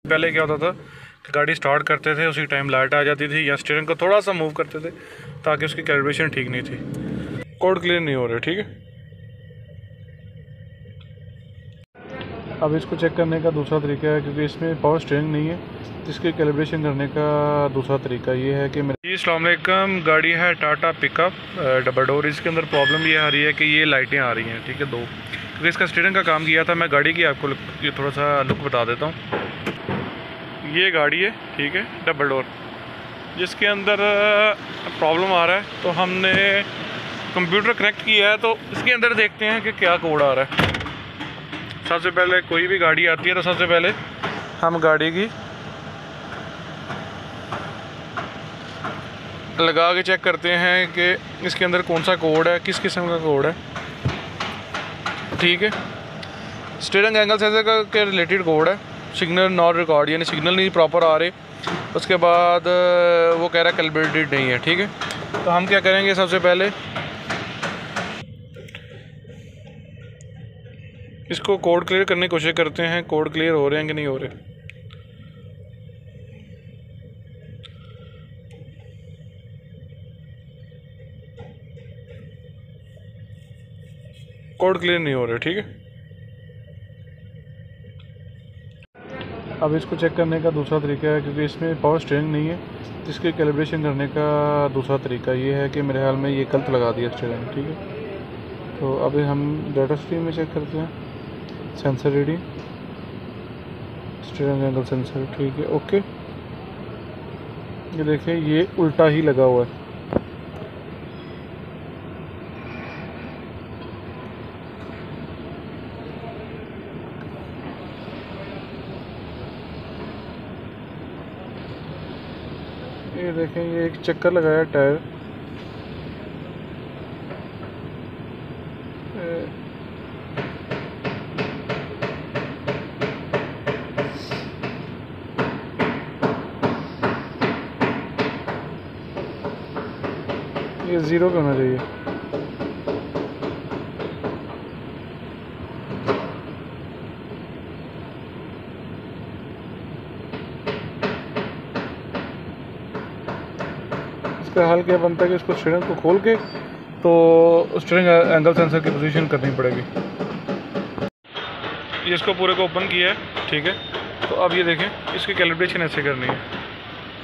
पहले क्या होता था कि गाड़ी स्टार्ट करते थे उसी टाइम लाइट आ जाती थी, या स्टीयरिंग को थोड़ा सा मूव करते थे ताकि उसकी कैलिब्रेशन ठीक नहीं थी। कोड क्लियर नहीं हो रहे, ठीक है। अब इसको चेक करने का दूसरा तरीका है, क्योंकि इसमें पावर स्टीयरिंग नहीं है, इसकी कैलिब्रेशन करने का दूसरा तरीका ये है कि मेरे अस्सलाम वालेकुम, गाड़ी है टाटा पिकअप डबल डोर। इसके अंदर प्रॉब्लम ये आ रही है कि ये लाइटें आ रही हैं, ठीक है, दो, क्योंकि इसका स्टीयरिंग का काम किया था। मैं गाड़ी की आपको ये थोड़ा सा लुक बता देता हूँ। ये गाड़ी है, ठीक है, डबल डोर, जिसके अंदर प्रॉब्लम आ रहा है। तो हमने कंप्यूटर कनेक्ट किया है, तो इसके अंदर देखते हैं कि क्या कोड आ रहा है। सबसे पहले कोई भी गाड़ी आती है तो सबसे पहले हम गाड़ी की लगा के चेक करते हैं कि इसके अंदर कौन सा कोड है, किस किस्म का कोड है, ठीक है। स्टीयरिंग एंगल सेंसर का के रिलेटेड कोड है, सिग्नल नॉट रिकॉर्ड, यानी सिग्नल नहीं प्रॉपर आ रहे। उसके बाद वो कह रहा है कैलिब्रेटेड नहीं है, ठीक है। तो हम क्या करेंगे, सबसे पहले इसको कोड क्लियर करने की कोशिश करते हैं। कोड क्लियर हो रहे हैं कि नहीं हो रहे। कोड क्लियर नहीं हो रहे, ठीक है। अब इसको चेक करने का दूसरा तरीका है, क्योंकि इसमें पावर स्टीयरिंग नहीं है, इसकी कैलिब्रेशन करने का दूसरा तरीका ये है कि मेरे ख्याल में ये गलत लगा दिया स्टीयरिंग, ठीक है। तो अभी हम डाटा स्ट्रीम में चेक करते हैं। Sensor reading, steering angle sensor, ठीक है, ओके। ये देखें, ये उल्टा ही लगा हुआ है। ये देखें, ये एक चक्कर लगाया टायर, ये ज़ीरो पे होना चाहिए। इसका हल क्या बनता है कि इसको स्टीयरिंग को खोल के तो स्टीयरिंग एंगल सेंसर की पोजीशन करनी पड़ेगी। ये इसको पूरे को ओपन किया है, ठीक है। तो अब ये देखें, इसकी कैलिब्रेशन ऐसे करनी है,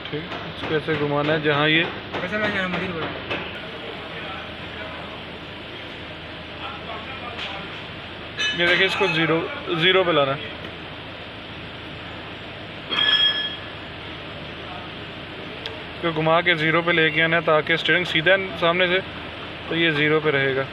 ठीक है। इसको ऐसे घुमाना है जहाँ ये देखिए, इसको ज़ीरो पे लाना है। इसको घुमा के ज़ीरो पे लेके आना है ताकि स्टीयरिंग सीधा है सामने से, तो ये ज़ीरो पे रहेगा।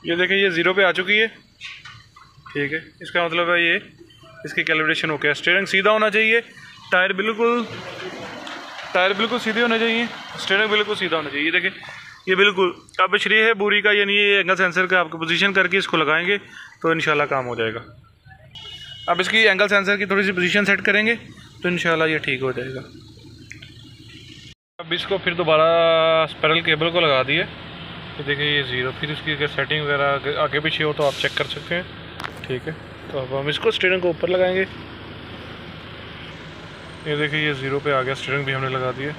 ये देखें, ये ज़ीरो पे आ चुकी है, ठीक है। इसका मतलब है ये इसकी कैलिब्रेशन हो गया। स्टीयरिंग सीधा होना चाहिए, टायर बिल्कुल सीधे होने चाहिए, स्टीयरिंग बिल्कुल सीधा होना चाहिए। ये देखें, ये बिल्कुल अब श्री है बुरी का, यानी ये एंगल सेंसर का आपको पोजीशन करके इसको लगाएंगे तो इंशाल्लाह काम हो जाएगा। अब इसकी एंगल सेंसर की थोड़ी सी पोजीशन सेट करेंगे तो इंशाल्लाह ये ठीक हो जाएगा। अब इसको फिर दोबारा स्पाइरल केबल को लगा दिए, तो देखिए ये ज़ीरो, फिर इसकी अगर सेटिंग वगैरह आगे पीछे हो तो आप चेक कर सकते हैं, ठीक है। तो अब हम इसको स्टीयरिंग को ऊपर लगाएंगे। ये देखिए, ये ज़ीरो पे आ गया, स्टीयरिंग भी हमने लगा दिया।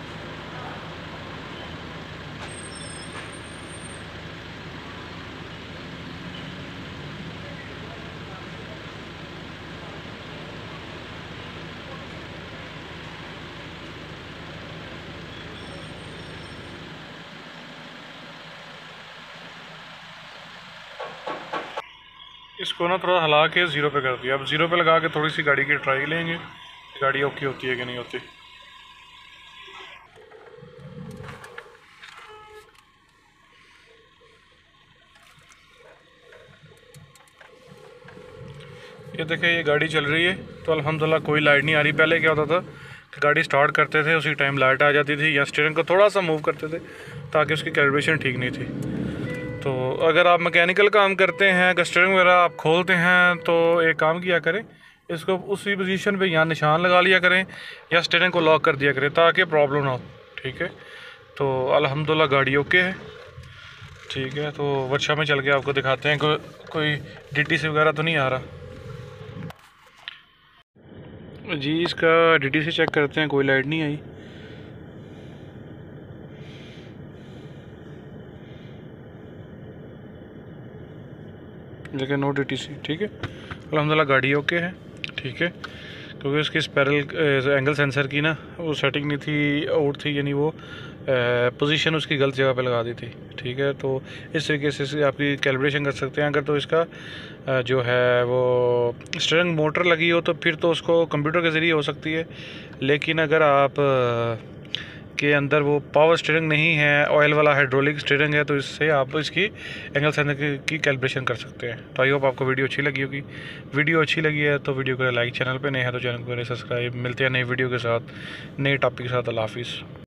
इसको ना थोड़ा हिला के ज़ीरो पे कर दिया। अब ज़ीरो पे लगा के थोड़ी सी गाड़ी की ट्राई लेंगे, गाड़ी ओके होती है कि नहीं होती। ये देखें, ये गाड़ी चल रही है तो अल्हम्दुलिल्लाह कोई लाइट नहीं आ रही। पहले क्या होता था कि गाड़ी स्टार्ट करते थे उसी टाइम लाइट आ जाती थी, या स्टीयरिंग को थोड़ा सा मूव करते थे ताकि उसकी कैलिब्रेशन ठीक नहीं थी। तो अगर आप मैकेनिकल काम करते हैं, अगर स्टीयरिंग वगैरह आप खोलते हैं तो एक काम किया करें, इसको उसी पोजीशन पे यहाँ निशान लगा लिया करें या स्टीयरिंग को लॉक कर दिया करें ताकि प्रॉब्लम ना हो। ठीक है, तो अल्हम्दुलिल्लाह गाड़ी ओके है। ठीक है, तो वर्कशॉप में चल के आपको दिखाते हैं कोई DTC वगैरह तो नहीं आ रहा जी। इसका DTC चेक करते हैं, कोई लाइट नहीं आई। लेकिन नो DTC। ठीक है, अल्हम्दुलिल्लाह गाड़ी ओके है। ठीक है, क्योंकि उसकी स्पैरल एंगल सेंसर की ना वो सेटिंग नहीं थी, आउट थी, यानी वो पोजीशन उसकी गलत जगह पे लगा दी थी। ठीक है, तो इस तरीके से आपकी कैलिब्रेशन कर सकते हैं। अगर तो इसका जो है वो स्टीयरिंग मोटर लगी हो तो फिर तो उसको कंप्यूटर के ज़रिए हो सकती है, लेकिन अगर आप के अंदर वो पावर स्टीयरिंग नहीं है, ऑयल वाला हाइड्रोलिक स्टीयरिंग है, तो इससे आप इसकी एंगल सेंसर की कैलिब्रेशन कर सकते हैं। तो आई होप आपको वीडियो अच्छी लगी होगी। वीडियो अच्छी लगी है तो वीडियो को लाइक, चैनल पे नए हैं तो चैनल को सब्सक्राइब। मिलते हैं नई वीडियो के साथ, नए टॉपिक के साथ। अल्लाह हाफिज़।